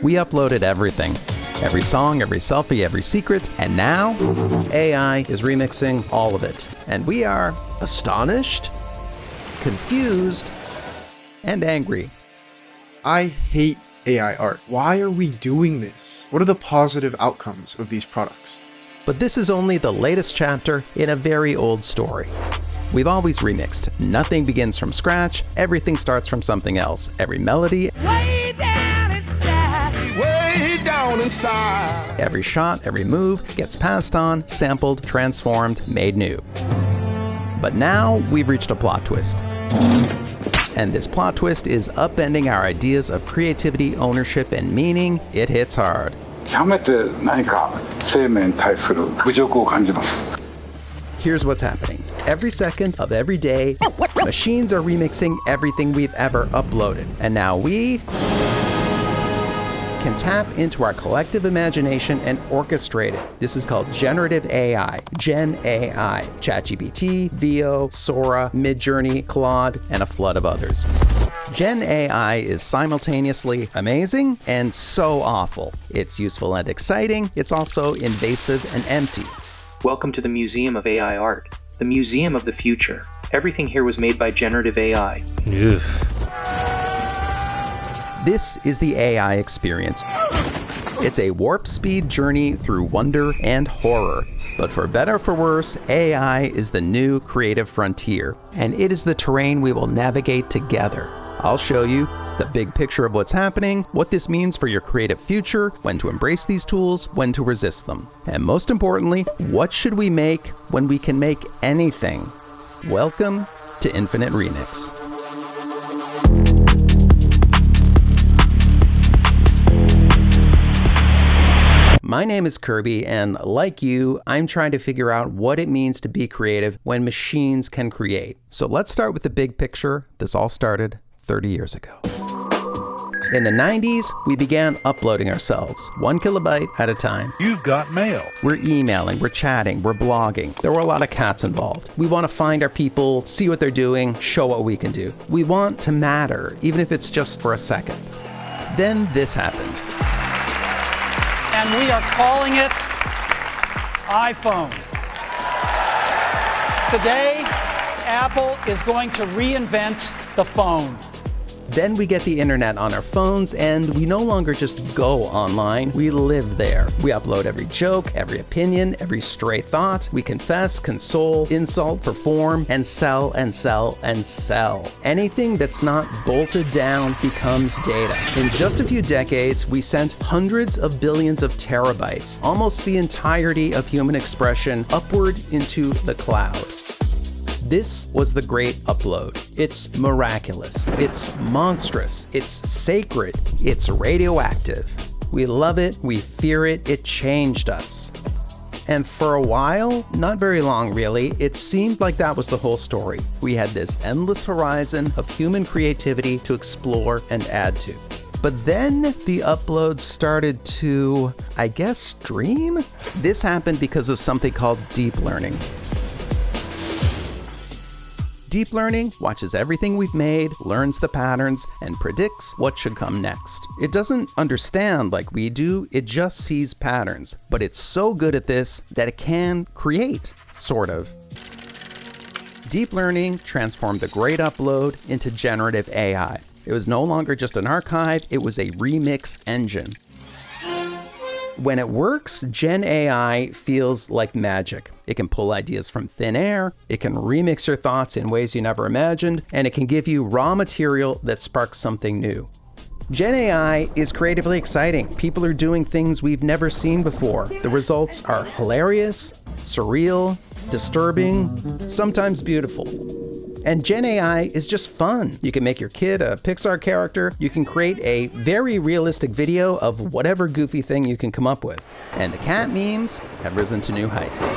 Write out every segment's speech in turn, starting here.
We uploaded everything. Every song, every selfie, every secret, and now AI is remixing all of it. And we are astonished, confused, and angry. I hate AI art. Why are we doing this? What are the positive outcomes of these products? But this is only the latest chapter in a very old story. We've always remixed. Nothing begins from scratch. Everything starts from something else. Every melody, Way down inside. every shot, every move gets passed on, sampled, transformed, made new. But now we've reached a plot twist. And this plot twist is upending our ideas of creativity, ownership, and meaning. It hits hard. 極めて何か生命に対する侮辱を感じます。 Here's what's happening. Every second of every day, machines are remixing everything we've ever uploaded. And now we can tap into our collective imagination and orchestrate it. This is called Generative AI, Gen AI, ChatGPT, VO, Sora, Midjourney, Claude, and a flood of others. Gen AI is simultaneously amazing and so awful. It's useful and exciting. It's also invasive and empty. Welcome to the Museum of AI Art, the museum of the future. Everything here was made by generative AI. This is the AI experience. It's a warp speed journey through wonder and horror. But for better or for worse, AI is the new creative frontier, and it is the terrain we will navigate together. I'll show you the big picture of what's happening, what this means for your creative future, when to embrace these tools, when to resist them. And most importantly, what should we make when we can make anything? Welcome to Infinite Remix. My name is Kirby, and like you, I'm trying to figure out what it means to be creative when machines can create. So let's start with the big picture. This all started 30 years ago. In the 90s, we began uploading ourselves, 1 kilobyte at a time. You've got mail. We're emailing, we're chatting, we're blogging. There were a lot of cats involved. We want to find our people, see what they're doing, show what we can do. We want to matter, even if it's just for a second. Then this happened. And we are calling it iPhone. Today, Apple is going to reinvent the phone. Then we get the internet on our phones, and we no longer just go online, we live there. We upload every joke, every opinion, every stray thought. We confess, console, insult, perform, and sell and sell and sell. Anything that's not bolted down becomes data. In just a few decades, we sent hundreds of billions of terabytes, almost the entirety of human expression, upward into the cloud. This was the great upload. It's miraculous. It's monstrous. It's sacred. It's radioactive. We love it. We fear it. It changed us. And for a while, not very long really, it seemed like that was the whole story. We had this endless horizon of human creativity to explore and add to. But then the uploads started to, I guess, dream? This happened because of something called deep learning. Deep learning watches everything we've made, learns the patterns, and predicts what should come next. It doesn't understand like we do, it just sees patterns. But it's so good at this that it can create, sort of. Deep learning transformed the great upload into generative AI. It was no longer just an archive, it was a remix engine. When it works, Gen AI feels like magic. It can pull ideas from thin air, it can remix your thoughts in ways you never imagined, and it can give you raw material that sparks something new. Gen AI is creatively exciting. People are doing things we've never seen before. The results are hilarious, surreal, disturbing, sometimes beautiful. And Gen AI is just fun. You can make your kid a Pixar character. You can create a very realistic video of whatever goofy thing you can come up with. And the cat memes have risen to new heights.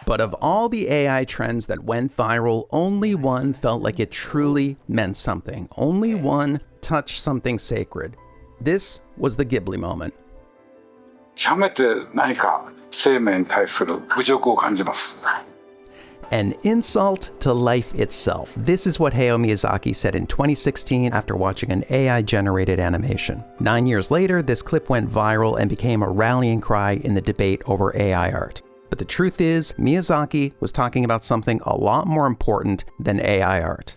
But of all the AI trends that went viral, only one felt like it truly meant something. Only one touched something sacred. This was the Ghibli Moment. 極めて何か生命に対する侮辱を感じます。An insult to life itself. This is what Hayao Miyazaki said in 2016 after watching an AI-generated animation. 9 years later, this clip went viral and became a rallying cry in the debate over AI art. But the truth is, Miyazaki was talking about something a lot more important than AI art.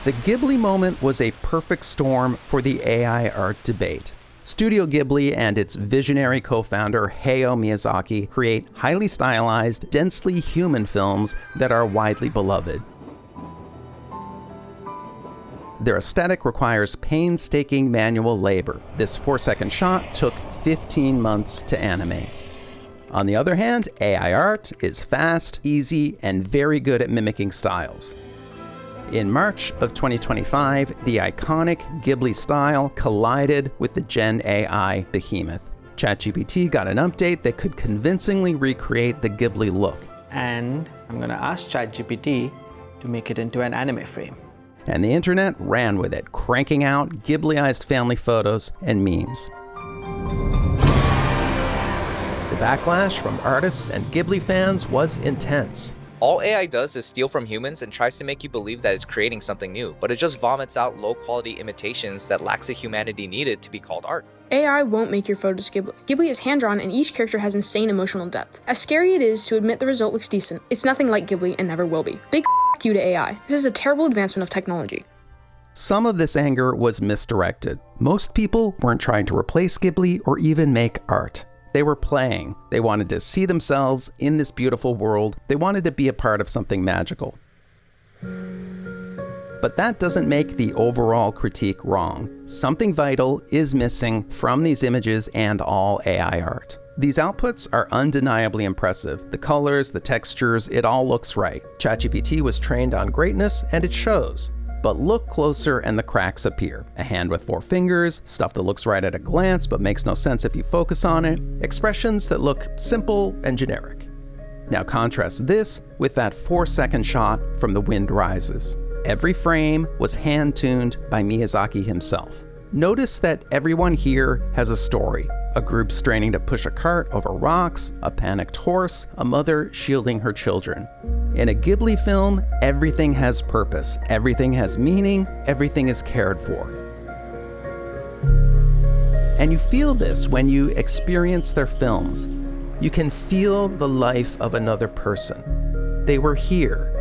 The Ghibli Moment was a perfect storm for the AI art debate. Studio Ghibli and its visionary co-founder Hayao Miyazaki create highly stylized, densely human films that are widely beloved. Their aesthetic requires painstaking manual labor. This 4-second shot took 15 months to animate. On the other hand, AI art is fast, easy, and very good at mimicking styles. In March of 2025, the iconic Ghibli style collided with the Gen AI behemoth. ChatGPT got an update that could convincingly recreate the Ghibli look. And I'm going to ask ChatGPT to make it into an anime frame. And the internet ran with it, cranking out Ghibli-ized family photos and memes. The backlash from artists and Ghibli fans was intense. All AI does is steal from humans and tries to make you believe that it's creating something new, but it just vomits out low-quality imitations that lacks the humanity needed to be called art. AI won't make your photos Ghibli. Ghibli is hand-drawn and each character has insane emotional depth. As scary it is to admit the result looks decent, it's nothing like Ghibli and never will be. Big f*** you to AI. This is a terrible advancement of technology. Some of this anger was misdirected. Most people weren't trying to replace Ghibli or even make art. They were playing. They wanted to see themselves in this beautiful world. They wanted to be a part of something magical. But that doesn't make the overall critique wrong. Something vital is missing from these images and all AI art. These outputs are undeniably impressive. The colors, the textures, it all looks right. ChatGPT was trained on greatness and it shows. But look closer and the cracks appear. A hand with 4 fingers, stuff that looks right at a glance but makes no sense if you focus on it, expressions that look simple and generic. Now contrast this with that 4-second shot from The Wind Rises. Every frame was hand-tuned by Miyazaki himself. Notice that everyone here has a story. A group straining to push a cart over rocks, a panicked horse, a mother shielding her children. In a Ghibli film, everything has purpose, everything has meaning, everything is cared for. And you feel this when you experience their films. You can feel the life of another person. They were here.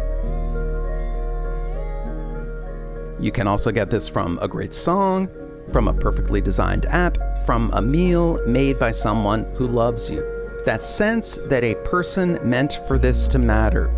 You can also get this from a great song, from a perfectly designed app, from a meal made by someone who loves you. That sense that a person meant for this to matter.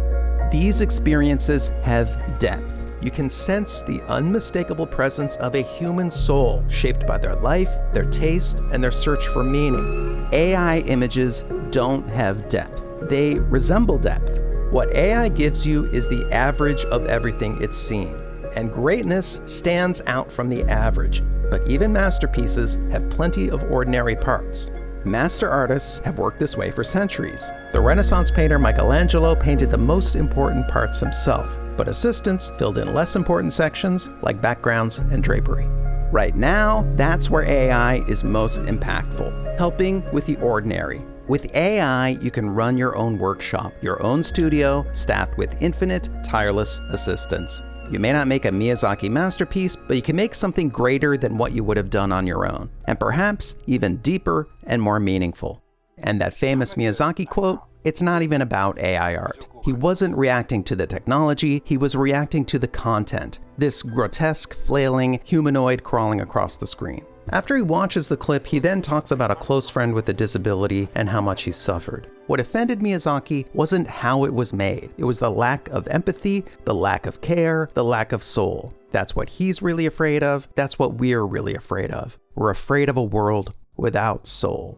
These experiences have depth. You can sense the unmistakable presence of a human soul shaped by their life, their taste, and their search for meaning. AI images don't have depth. They resemble depth. What AI gives you is the average of everything it's seen. And greatness stands out from the average. But even masterpieces have plenty of ordinary parts. Master artists have worked this way for centuries. The Renaissance painter Michelangelo painted the most important parts himself, but assistants filled in less important sections like backgrounds and drapery. Right now, that's where AI is most impactful, helping with the ordinary. With AI, you can run your own workshop, your own studio, staffed with infinite, tireless assistants. You may not make a Miyazaki masterpiece, but you can make something greater than what you would have done on your own, and perhaps even deeper and more meaningful. And that famous Miyazaki quote, it's not even about AI art. He wasn't reacting to the technology, he was reacting to the content, this grotesque, flailing humanoid crawling across the screen. After he watches the clip, he then talks about a close friend with a disability and how much he suffered. What offended Miyazaki wasn't how it was made. It was the lack of empathy, the lack of care, the lack of soul. That's what he's really afraid of. That's what we're really afraid of. We're afraid of a world without soul.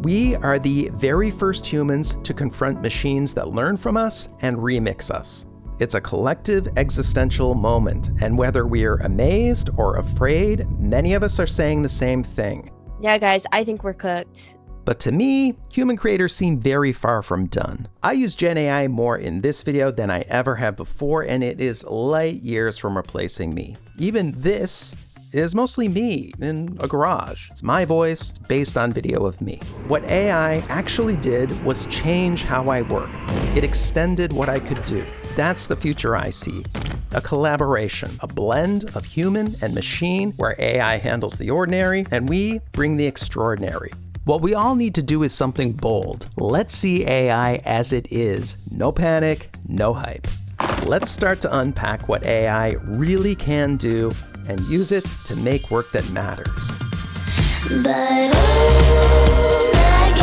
We are the very first humans to confront machines that learn from us and remix us. It's a collective existential moment, and whether we're amazed or afraid, many of us are saying the same thing. Yeah, guys, I think we're cooked. But to me, human creators seem very far from done. I use Gen AI more in this video than I ever have before, and it is light years from replacing me. Even this is mostly me in a garage. It's my voice based on video of me. What AI actually did was change how I work. It extended what I could do. That's the future I see. A collaboration, a blend of human and machine where AI handles the ordinary and we bring the extraordinary. What we all need to do is something bold. Let's see AI as it is. No panic, no hype. Let's start to unpack what AI really can do and use it to make work that matters. But oh my God.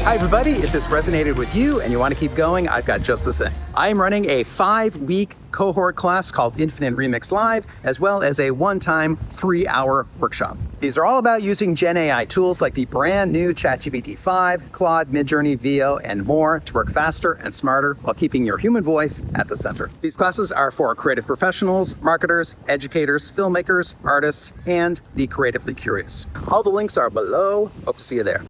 Hi everybody, if this resonated with you and you want to keep going, I've got just the thing. I am running a 5-week cohort class called Infinite Remix Live, as well as a one-time 3-hour workshop. These are all about using Gen AI tools like the brand new ChatGPT 5, Claude, Midjourney, VO, and more to work faster and smarter while keeping your human voice at the center. These classes are for creative professionals, marketers, educators, filmmakers, artists, and the creatively curious. All the links are below. Hope to see you there.